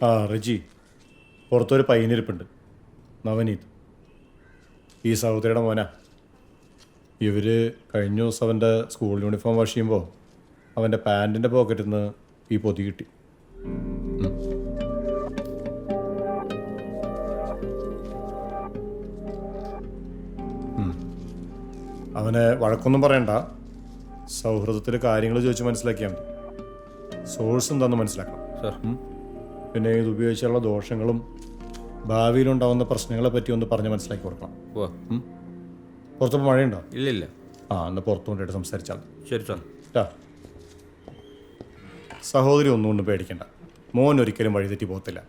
ആ റജി, പുറത്തൊരു പയ്യനിരിപ്പുണ്ട്, നവനീത്. ഈ സഹോദരിയുടെ മോനാ. ഇവർ കഴിഞ്ഞ ദിവസം അവൻ്റെ സ്കൂൾ യൂണിഫോം വാഷ് ചെയ്യുമ്പോൾ അവൻ്റെ പാൻറ്റിൻ്റെ പോക്കറ്റിൽ നിന്ന് ഈ പൊതി കിട്ടി. അവനെ വഴക്കൊന്നും പറയണ്ട, സൗഹൃദത്തിൽ കാര്യങ്ങൾ ചോദിച്ച് മനസ്സിലാക്കിയാൽ മതി. സോഴ്സ് എന്താണെന്ന് മനസ്സിലാക്കണം സാർ. പിന്നെ ഇത് ഉപയോഗിച്ചുള്ള ദോഷങ്ങളും ഭാവിയിലുണ്ടാവുന്ന പ്രശ്നങ്ങളെ പറ്റി ഒന്ന് പറഞ്ഞ് മനസ്സിലാക്കി കൊടുക്കണം. പുറത്തപ്പോൾ മഴയുണ്ടോ? ഇല്ലില്ല. ആ, എന്നാൽ പുറത്തു കൊണ്ടിട്ട് സംസാരിച്ചാൽ ശരി സാർ. സഹോദരി ഒന്നുകൊണ്ടും പേടിക്കണ്ട, മോൻ ഒരിക്കലും വഴിതെറ്റി പോകത്തില്ല.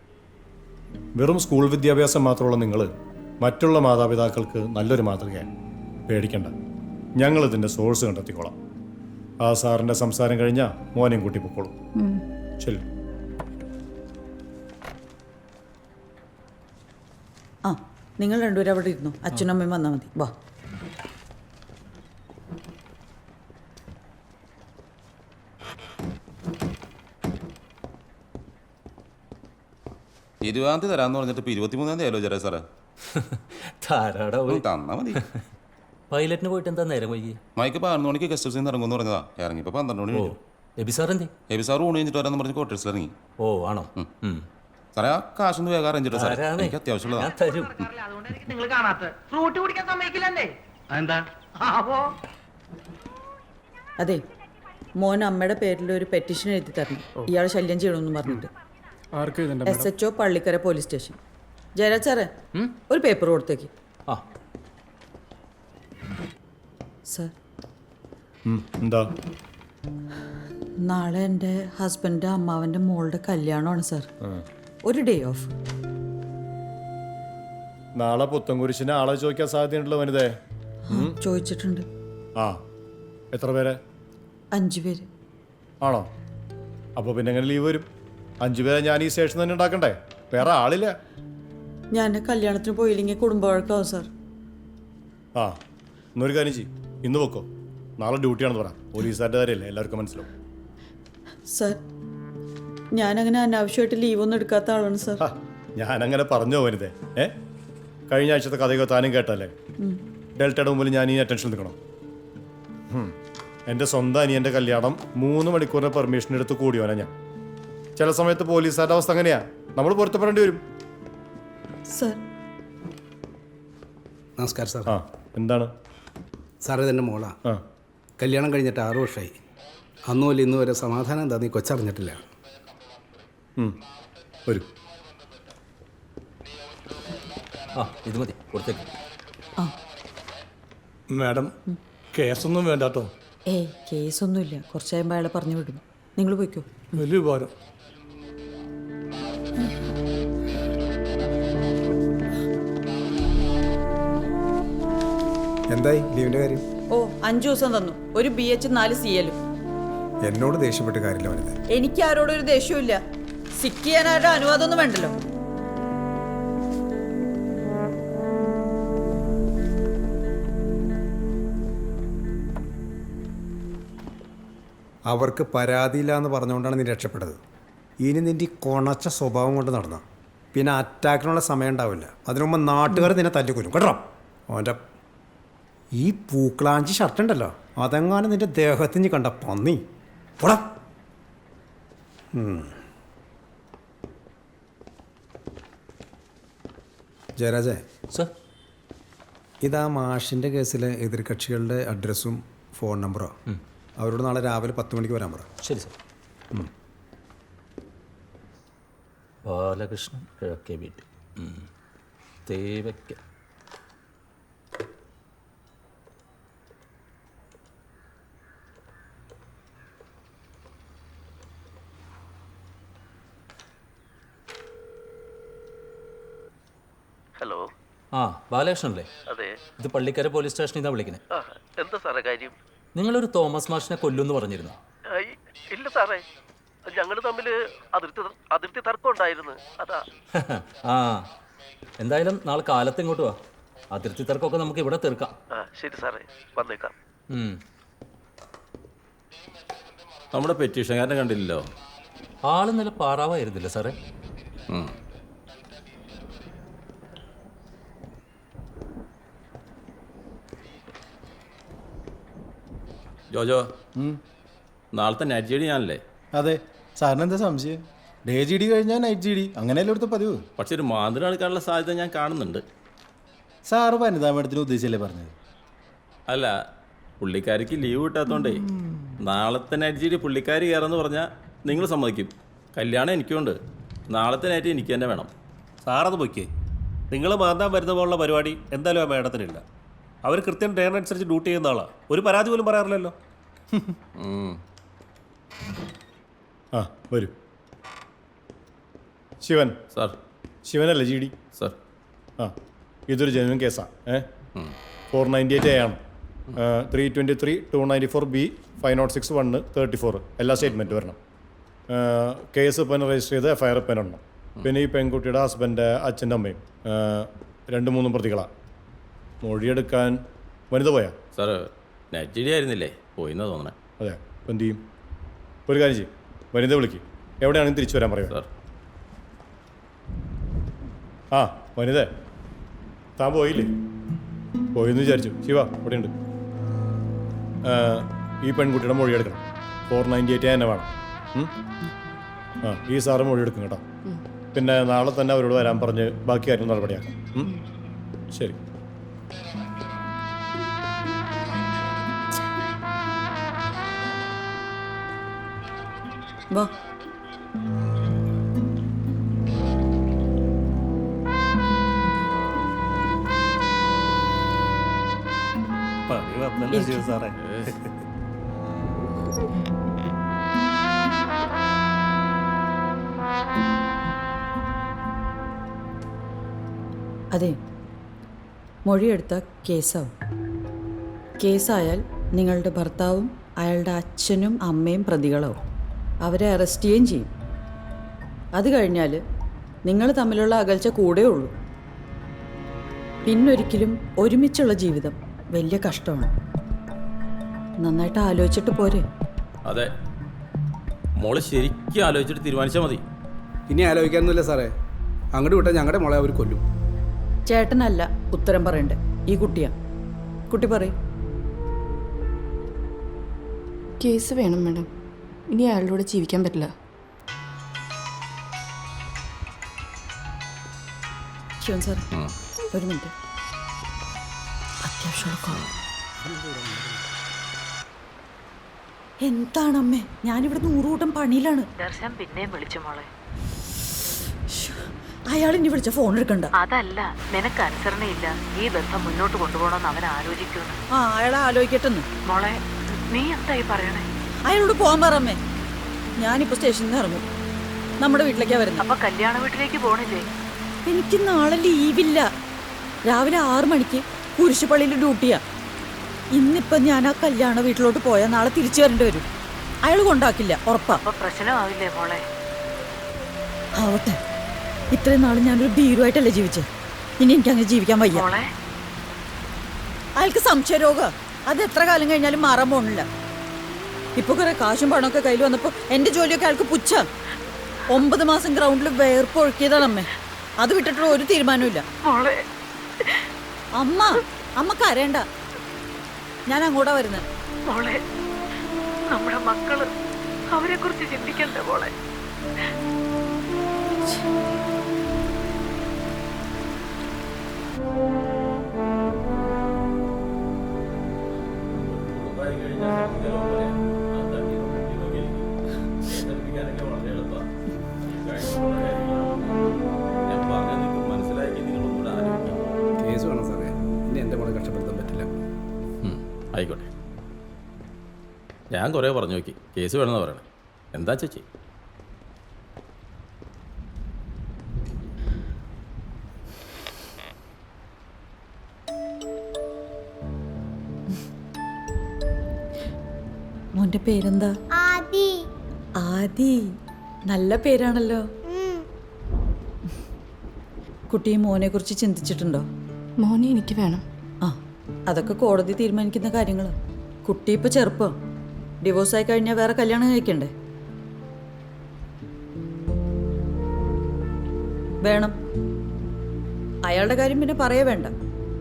വെറും സ്കൂൾ വിദ്യാഭ്യാസം മാത്രമുള്ള നിങ്ങൾ മറ്റുള്ള മാതാപിതാക്കൾക്ക് നല്ലൊരു മാതൃകയാണ്. പേടിക്കണ്ട, ഞങ്ങളിതിൻ്റെ സോഴ്സ് കണ്ടെത്തിക്കോളാം. ആ സാറിൻ്റെ സംസാരം കഴിഞ്ഞാൽ മോനെയും കൂട്ടി പൊക്കോളും. ശരി. ആ, നിങ്ങൾ രണ്ടുപേരും അവിടെ ഇരുന്നു, അച്ഛനും അമ്മയും വന്നാൽ മതി. വാ. ഇരുപതാം തീയതി തരാമെന്ന് പറഞ്ഞിട്ട് ഇപ്പോൾ 23-ാം തീയതി ആലോ ചേരാ സാറേ. ധാരാടാ പോയി തന്നാ മതി. പൈലറ്റിന് പോയിട്ട് എന്താ നേരം വൈകി? മൈക്ക് 11 മണിക്ക് ഗസ്റ്റ് ഹൗസിൽ നിന്ന് ഇറങ്ങുമെന്ന് പറഞ്ഞതാ. ഇറങ്ങിയപ്പോൾ 12 മണി. എബി സാർ എന്തേ? എബി സാർ ഊണ് കഴിഞ്ഞിട്ട് വരാമെന്ന് പറഞ്ഞ് ക്വാർട്ടേഴ്സിൽ ഇറങ്ങി. ഓ ആണോ? സാറേ, ആ കാശൊന്ന് വേഗം അറേഞ്ചിട്ടോ സാറേ, എനിക്ക് അത്യാവശ്യമുള്ളതാ. ഞാൻ തരും. നിങ്ങൾ കാണാത്ത ഫ്രൂട്ട് കുടിക്കാൻ സമ്മതിക്കില്ലേ? എന്താ? അതെ, മോൻ അമ്മയുടെ പേരിൽ ഒരു പെറ്റീഷൻ എഴുതി തരണം, ഇയാളെ ശല്യം ചെയ്യണമെന്ന് പറഞ്ഞിട്ട്. SHO Pallikkara police station. Jayaraj സാറേ, ഒരു പേപ്പർ കൊടുത്തേക്ക്. ആ സാർ, എന്താ? നാളെ എൻ്റെ ഹസ്ബൻഡ് അമ്മാവൻ്റെ മോളുടെ കല്യാണമാണ് സാർ. ഒരു ഡേ ഓഫ്. നാളെ പുത്തൻകുരിശിന് ആളെ ചോദിക്കാൻ സാധ്യതയുണ്ടല്ലോ വനിതേ? ചോദിച്ചിട്ടുണ്ട്. ആ, എത്ര പേരെ? 5 പേര്. ആണോ? അപ്പോൾ പിന്നെ എങ്ങനെ ലീവ് വരും? 5 പേരെ ഞാൻ ഈ സ്റ്റേഷൻ തന്നെ ഉണ്ടാക്കണ്ടേ? വേറെ ആളില്ല. ഞാൻ കല്യാണത്തിന് പോയില്ലെങ്കിൽ കുടുംബവഴക്കാവും സാർ. ആ, ഇന്നൊരു കാര്യം ചെയ്യും, ഇന്ന് വെക്കോ. നാളെ ഡ്യൂട്ടിയാണെന്ന് പറ. പോലീസുകാരുടെ കാര്യമല്ലേ, എല്ലാവർക്കും മനസ്സിലാവും. സാർ, ഞാനങ്ങനെ അനാവശ്യമായിട്ട് ലീവൊന്നും എടുക്കാത്ത ആളാണ് സാർ. ഞാനങ്ങനെ പറഞ്ഞോ വനിതേ? കഴിഞ്ഞ ആഴ്ചത്തെ കഥയൊക്കെ താനും കേട്ടല്ലേ? ഡെൽറ്റയുടെ മുമ്പിൽ ഞാൻ ഈ അറ്റൻഷൻ നിൽക്കണം. എൻ്റെ സ്വന്തം അനിയൻ്റെ കല്യാണം 3 മണിക്കൂറിന് പെർമിഷൻ എടുത്ത് കൂടിയോനാ ഞാൻ. ചില സമയത്ത് പോലീസുകാരുടെ അവസ്ഥ അങ്ങനെയാ, നമ്മൾ പൊരുത്തപ്പെടേണ്ടി വരും. സാർ, നമസ്കാരം സാർ. ആ, എന്താണ് സാർ? ഇതെൻ്റെ മോളാ. ആ, കല്യാണം കഴിഞ്ഞിട്ട് 6 വർഷമായി. അന്നുമല്ല ഇന്ന് വരെ സമാധാനം എന്താ നീ കൊച്ചറിഞ്ഞിട്ടില്ല. വരൂ. ആ ഇത് മതി, കൊടുത്തേക്ക്. മാഡം, കേസൊന്നും വേണ്ടാട്ടോ. കേസൊന്നുമില്ല, കുറച്ച് കഴിയുമ്പോൾ അയാളെ പറഞ്ഞു വിടും. നിങ്ങൾ പോയിക്കോ. വലിയ ഉപകാരം. എന്തായി ലീവിൻ്റെ കാര്യം? 5 ദിവസം തന്നു, ഒരു BH 4 CL. എന്നോട് ദേഷ്യപ്പെട്ട് കാര്യമില്ല വനിത. എനിക്ക് ആരോടൊരു ദേഷ്യമില്ല. സിക്ക് ചെയ്യാൻ ആരുടെ അനുവാദമൊന്നും വേണ്ടല്ലോ. അവർക്ക് പരാതിയില്ല എന്ന് പറഞ്ഞുകൊണ്ടാണ് നീ രക്ഷപ്പെട്ടത്. ഇനി നിൻ്റെ കൊണച്ച സ്വഭാവം കൊണ്ട് നടന്ന പിന്നെ അറ്റാക്കിനുള്ള സമയം ഉണ്ടാവില്ല. അതിനുമുമ്പ് നാട്ടുകാർ നിന്നെ തല്ലിക്കൊല്ലും കേട്ടോ. അവൻ്റെ ഈ പൂക്കളാഞ്ചി ഷർട്ട് ഉണ്ടല്ലോ, അതെങ്ങാനും നിൻ്റെ ദേഹത്തിന് കണ്ട പന്നി പോടാ. ജയരാജേ സാർ, ഇതാ മാഷിൻ്റെ കേസിലെ എതിർകക്ഷികളുടെ അഡ്രസ്സും ഫോൺ നമ്പറോ. അവരോട് നാളെ രാവിലെ 10 മണിക്ക് വരാൻ പറ. ശരി സാർ. ബാലകൃഷ്ണൻ, കിഴക്കേ വീട്ടിൽ, തേവയ്ക്ക. ഹലോ. ആ, ബാലകൃഷ്ണനല്ലേ? അതെ. ഇത് പള്ളിക്കര പോലീസ് സ്റ്റേഷനിൽ നിന്നാണ് വിളിക്കുന്നത്. എന്താ സാറേ കാര്യം? നിങ്ങളൊരു തോമസ് മാഷിനെ കൊല്ലുമെന്ന് പറഞ്ഞിരുന്നു. ഇല്ല സാറേ, ഞങ്ങൾ തമ്മിൽ അതിർത്തി തർക്കം ഉണ്ടായിരുന്നു, അതാ. ആ, എന്തായാലും നാളെ കാലത്ത് ഇങ്ങോട്ട് വാ. അതിർത്തി തർക്കമൊക്കെ നമുക്ക് ഇവിടെ തീർക്കാം. ശരി സാറേ, വന്നേക്കാം. നമ്മുടെ പെറ്റീഷൻകാരനെ കണ്ടില്ലല്ലോ. ആള് നല്ല പാറാവായിരുന്നില്ല സാറേ? ഉം. ജോജോ, നാളത്തെ നൈറ്റ് ജി ഡി ഞാനല്ലേ? അതെ, സാറിന് എന്താ സംശയം? ഡേ ജി ഡി കഴിഞ്ഞാൽ നൈറ്റ് ജി ഡി, അങ്ങനെയല്ലേ ഇവിടുത്തെ പതിവ്. പക്ഷെ ഒരു മാന്ത്രം എടുക്കാനുള്ള സാധ്യത ഞാൻ കാണുന്നുണ്ട്. സാറ് വനിതാ മേഡത്തിന് ഉദ്ദേശിച്ചല്ലേ പറഞ്ഞത്? അല്ല, പുള്ളിക്കാരിക്ക് ലീവ് കിട്ടാത്തോണ്ടേ നാളത്തെ നൈറ്റ് ജി ഡി പുള്ളിക്കാരി കയറാന്ന് പറഞ്ഞാൽ നിങ്ങൾ സമ്മതിക്കും. കല്യാണം എനിക്കുണ്ട്. നാളത്തെ നൈറ്റ് എനിക്ക് തന്നെ വേണം. സാറത് പൊയ്ക്കേ. നിങ്ങൾ മാന്താൻ വരുന്ന പോലുള്ള പരിപാടി എന്തായാലും ആ മേഡത്തിനില്ല. അവർ കൃത്യം ടേണിനനുസരിച്ച് ഡ്യൂട്ടി ചെയ്യുന്ന ആളാണ്. ഒരു പരാതി പോലും പറയാറില്ലല്ലോ. ആ വരൂ. ശിവൻ സാർ. ശിവനല്ലേ ജി ഡി? സാർ. ആ, ഇതൊരു ജെന്യൂൻ കേസാണ്. 498A ആണ്. 323, 294B, 506(1), 34 എല്ലാ സ്റ്റേറ്റ്മെൻറ്റ് വരണം. കേസ് ഇപ്പം രജിസ്റ്റർ ചെയ്ത് FIR ഇപ്പം ഇടണം. പിന്നെ ഈ പെൺകുട്ടിയുടെ ഹസ്ബൻഡ്, അച്ഛൻ്റെ അമ്മയും 2-3 പ്രതികളാണ്. മൊഴിയെടുക്കാൻ വനിത പോയാ? സാർ, നൈറ്റ് ജി ഡി ആയിരുന്നില്ലേ? പോയിന്നാ തോന്നണേ. അതെ, ഇപ്പം എന്ത് ചെയ്യും? ഒരു കാര്യം ചെയ്യും, വനിത വിളിക്കും. എവിടെയാണെങ്കിലും തിരിച്ചു വരാൻ പറയും. സാർ. ആ വനിത, താൻ പോയില്ലേ? പോയെന്ന് വിചാരിച്ചു. ശിവ ഇവിടെയുണ്ട്. ഈ പെൺകുട്ടിയുടെ മൊഴിയെടുക്കണം. 498 തന്നെ വേണം. ആ, ഈ സാറ് മൊഴിയെടുക്കും കേട്ടോ. പിന്നെ നാളെ തന്നെ അവരോട് വരാൻ പറഞ്ഞ് ബാക്കി കാര്യം നടപടിയാക്കാം. ശരി. വാ. പണി വന്നല്ലോ ശിവ സാറേ. അതെ, മൊഴിയെടുത്ത കേസാവും. കേസായാൽ നിങ്ങളുടെ ഭർത്താവും അയാളുടെ അച്ഛനും അമ്മയും പ്രതികളാവും. അവരെ അറസ്റ്റ് ചെയ്യുകയും ചെയ്യും. അത് കഴിഞ്ഞാൽ നിങ്ങൾ തമ്മിലുള്ള അകൽച്ച കൂടെ ഉള്ളൂ. പിന്നൊരിക്കലും ഒരുമിച്ചുള്ള ജീവിതം വലിയ കഷ്ടമാണ്. നന്നായിട്ട് ആലോചിച്ചിട്ട് പോരെ? അതെ, മോള് ശരിക്കും ആലോചിച്ചിട്ട് തീരുമാനിച്ചാൽ മതി. ഇനി ആലോചിക്കാനൊന്നുമില്ല സാറേ. അങ്ങോട്ട് വിട്ടാൽ ഞങ്ങളുടെ മോളെ അവർ കൊല്ലും. ചേട്ടനല്ല ഉത്തരം പറയണ്ടേ, ഈ കുട്ടിയാ. കുട്ടി പറയും. കേസ് വേണം മാഡം. ഇനി അയാളോട് ജീവിക്കാൻ പറ്റില്ല. ശിവൻ സാർ, ഒരു മിനിറ്റ്. അത്യാവശ്യമുള്ള കോൾ. എന്താണമ്മേ, ഞാനിവിടെ 100 കൂട്ടം പണിയിലാണ്. ദർശൻ പിന്നെയും വിളിച്ചു മോളെ. അയാൾ ഇനി വിളിച്ച ഫോൺ എടുക്കണ്ട. അതല്ല, നിനക്ക് അനുസരണയില്ല. ഈ ബന്ധം മുന്നോട്ട് കൊണ്ടുപോകണമെന്ന് അവൻ ആലോചിക്കുന്നു. ആ, അയാളെ ആലോചിക്കട്ടെന്ന്. മോളെ, നീ എന്തായി പറയണേ? അയാളോട് പോകാൻ പറമ്മേ. ഞാനിപ്പോ സ്റ്റേഷനിൽ നിന്ന് ഇറങ്ങും. നമ്മുടെ വീട്ടിലേക്കാ വരുന്നത്. അപ്പൊ കല്യാണ വീട്ടിലേക്ക് പോണില്ലേ? എനിക്ക് നാളെ ലീവില്ല. രാവിലെ 6 മണിക്ക് കുരിശുപള്ളിയിൽ ഡ്യൂട്ടിയാ. ഇന്നിപ്പം ഞാൻ ആ കല്യാണ വീട്ടിലോട്ട് പോയാൽ നാളെ തിരിച്ചു വരേണ്ടി വരും. അയാൾ കൊണ്ടാക്കില്ല, ഉറപ്പാ. അപ്പൊ പ്രശ്നമാവില്ലേ മോളെ? ആവട്ടെ, ഇത്രയും നാൾ ഞാനൊരു ഭീരുവായിട്ടല്ലേ ജീവിച്ചത്. ഇനി എനിക്ക് അങ്ങനെ ജീവിക്കാൻ വയ്യ. മോളെ, അയാൾക്ക് സംശയരോഗം. അത് എത്ര കാലം കഴിഞ്ഞാലും മാറാൻ പോണില്ല. ഇപ്പൊ കുറെ കാശും പണമൊക്കെ കയ്യിൽ വന്നപ്പോ എന്റെ ജോലിയൊക്കെ അയാൾക്ക് പുച്ഛ. 9 മാസം ഗ്രൗണ്ടിൽ വേർപ്പൊഴുക്കിയതാണ് അമ്മേ. അത് വിട്ടിട്ടുള്ള ഒരു തീരുമാനമില്ല. മോളെ, അമ്മ കരയണ്ട, ഞാൻ അങ്ങോട്ടാ വരുന്നത്. മോളെ, നമ്മുടെ മക്കള്, അവരെ കുറിച്ച് ചിന്തിക്കണ്ടേ മോളെ? കേസ് വേണം സാറേ. ഇനി എൻ്റെ മോളെ കഷ്ടപ്പെടുത്താൻ പറ്റില്ല. ആയിക്കോട്ടെ, ഞാൻ കുറേ പറഞ്ഞു നോക്കി. കേസ് വേണമെന്ന് പറയണേ. എന്താ ചേച്ചി? മോന്റെ പേരെന്താ? ആദി. നല്ല പേരാണല്ലോ. കുട്ടി മോനെ കുറിച്ച് ചിന്തിച്ചിട്ടുണ്ടോ? മോനെ എനിക്ക് വേണം. ആ, അതൊക്കെ കോടതി തീരുമാനിക്കുന്ന കാര്യങ്ങളാ. കുട്ടി ഇപ്പൊ ചെറുപ്പം. ഡിവോഴ്സായി കഴിഞ്ഞാൽ വേറെ കല്യാണം കഴിക്കണ്ടേ? വേണം. അയാളുടെ കാര്യം പിന്നെ പറയേ വേണ്ട.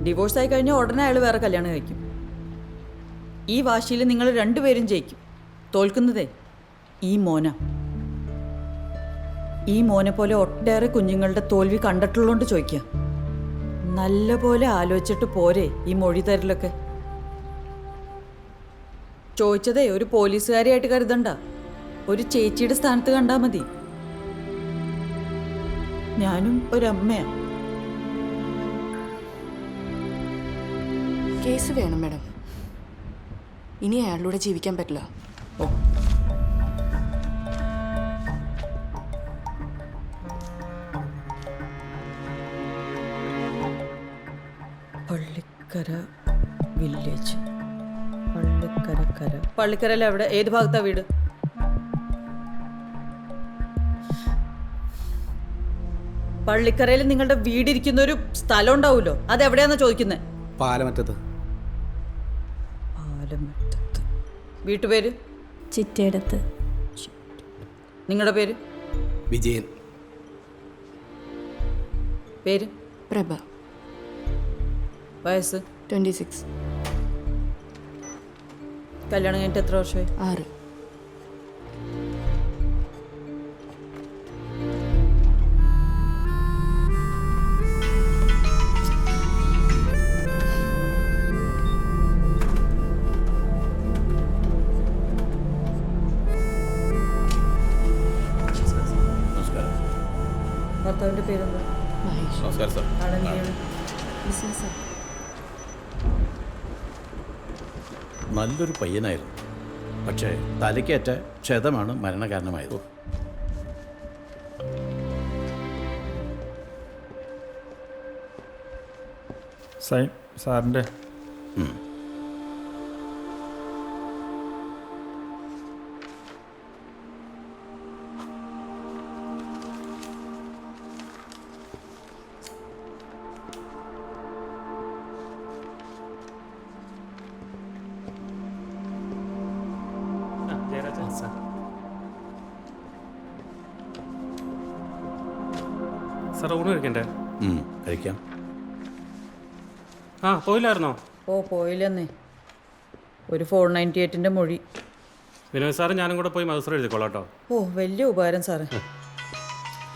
ഡിവോഴ്സായി കഴിഞ്ഞാൽ ഉടനെ അയാൾ വേറെ കല്യാണം കഴിക്കും. ഈ വാശിയിൽ നിങ്ങൾ രണ്ടുപേരും ജയിക്കും. തോൽക്കുന്നതേ ഈ മോന. ഈ മോനെ പോലെ ഒട്ടേറെ കുഞ്ഞുങ്ങളുടെ തോൽവി കണ്ടിട്ടുള്ളതുകൊണ്ട് ചോദിക്കുക. നല്ല പോലെ ആലോചിച്ചിട്ട് പോരെ ഈ മൊഴി തരലൊക്കെ. ചോദിച്ചതേ ഒരു പോലീസുകാരിയായിട്ട് കരുതണ്ട, ഒരു ചേച്ചിയുടെ സ്ഥാനത്ത് കണ്ടാൽ മതി. ഞാനും ഒരമ്മയാണ്. കേസ് വേണം മാഡം. ഇനി അയാളിലൂടെ ജീവിക്കാൻ പറ്റില്ല. ഓ, പള്ളിക്കര വില്ലേജ്. പള്ളിക്കരയിൽ എവിടെ? ഏത് ഭാഗത്താ വീട്? പള്ളിക്കരയിൽ നിങ്ങളുടെ വീടിരിക്കുന്ന ഒരു സ്ഥലം ഉണ്ടാവുമല്ലോ, അതെവിടെയാന്നാ ചോദിക്കുന്നത്? പാലമറ്റത്ത്. പാലമറ്റത്ത്. വീട്ടുപേര്? ചിറ്റേടത്ത്. നിങ്ങളുടെ പേര്? വിജയൻ. പേര്? പ്രഭ. വയസ്സ്? 26. കല്യാണം കഴിഞ്ഞിട്ട് എത്ര വർഷമായി? 6. ഭർത്താവിന്റെ പേരെന്താ? മഹേഷ്. നമസ്കാരം സാർ. ആളെന്ത് ചെയ്യണം? ബിസിനസ്. നല്ലൊരു പയ്യനായിരുന്നു, പക്ഷേ തലയ്ക്കേറ്റ ക്ഷതമാണ് മരണകാരണമായത്. സാറിൻ്റെ സാർ ഊണ് കഴിക്കണ്ടേ? കഴിക്കാം. ആ പോയില്ലായിരുന്നോ? ഓ, പോയില്ലെന്നേ. ഒരു 498-ന്റെ മൊഴി. വിനോദ് സാറ് ഞാനും കൂടെ പോയി മത്സരം എഴുതിക്കോളാം കേട്ടോ. ഓ, വലിയ ഉപകാരം സാറേ.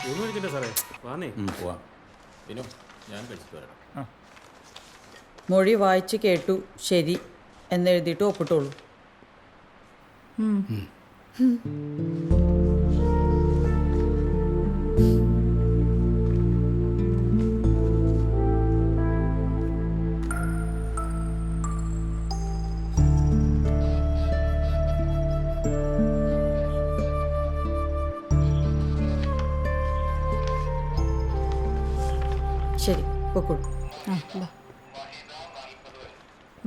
ഊണ് കഴിക്കണ്ടേ സാറേ? വാന്നേ. പോവാം. പിന്നെ ഞാൻ കഴിച്ചിട്ട് വരാം. മൊഴി വായിച്ച് കേട്ടു ശരി എന്നെഴുതിയിട്ട് ഒപ്പിട്ടോളൂ. ശരി, പൊക്കോളൂ.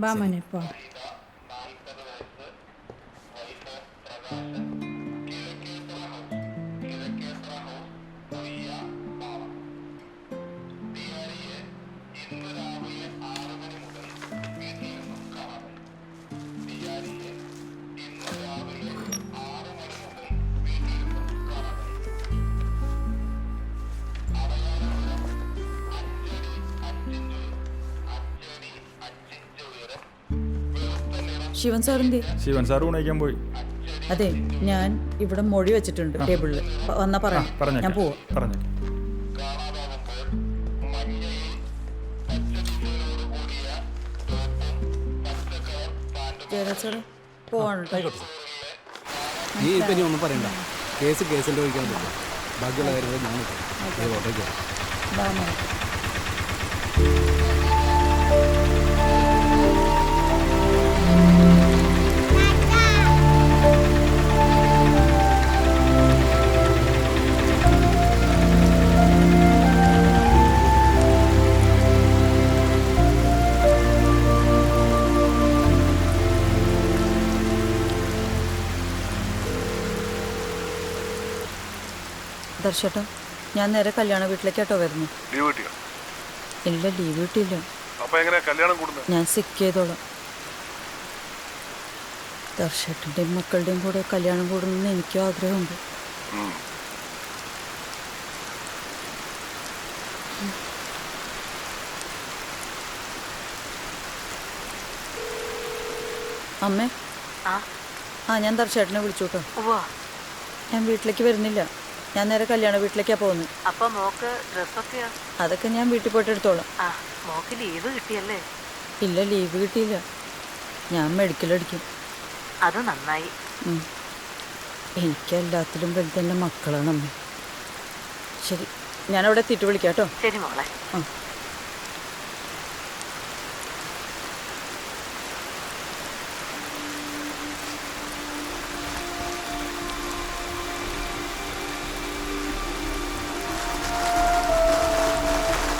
ബാ മോനെ പോ. ശിവൻ സാർ എന്തേ? ശിവൻ സാർ ഊണയിക്കാൻ പോയി. അതെ, ഞാൻ ഇവിടെ മൊഴി വെച്ചിട്ടുണ്ട് ടേബിളിൽ. വന്നാ പറയാം. ഞാൻ പോവാം. പറഞ്ഞു. ജയരാജ് സാറേ പോവാണ് കേട്ടോ. നീ ഇപ്പം ഇനി ഒന്നും പറയണ്ട. കേസിൻ്റെ വഹിക്കാൻ പറ്റും. ബാക്കിയുള്ള കാര്യങ്ങൾ ഞാൻ ഓട്ടേക്ക്. ബാ മോനെ. ദർശേട്ടാ, ഞാൻ നേരെ കല്യാണ വീട്ടിലേക്കാട്ടോ വരുന്നു. ലീവ് കിട്ടിയോ? ഇല്ല, ലീവ് കിട്ടിയില്ല. അപ്പൊ എങ്ങനെയാ കല്യാണം കൂടുന്നത്? ഞാൻ സിക്ക് ചെയ്തോളാം. ദർശേട്ടൻ്റെയും മക്കളുടെയും കൂടെ കല്യാണം കൂടണമെന്ന് എനിക്കും ആഗ്രഹമുണ്ട്. അമ്മേ, ഞാൻ ദർശേട്ടനെ വിളിച്ചു കേട്ടോ. ഞാൻ വീട്ടിലേക്ക് വരുന്നില്ല. ഞാൻ നേരെ കല്യാണ വീട്ടിലേക്കാ പോകുന്നത്. അപ്പൊ മോക്ക് ഡ്രസ്സൊക്കെയോ? അതൊക്കെ ഞാൻ വീട്ടിൽ പോയിട്ട് എടുത്തോളാം. മോക്ക് ലീവ് കിട്ടിയല്ലേ? ഇല്ല, ലീവ് കിട്ടിയില്ല. ഞാൻ മെഡിക്കൽ അടിക്കും. അത് നന്നായി. എനിക്കെല്ലാത്തിലും വലുത് എൻ്റെ മക്കളാണ് അമ്മ. ശരി, ഞാനവിടെ എത്തിയിട്ട് വിളിക്കാം കേട്ടോ. ശരി മോളെ. ആ.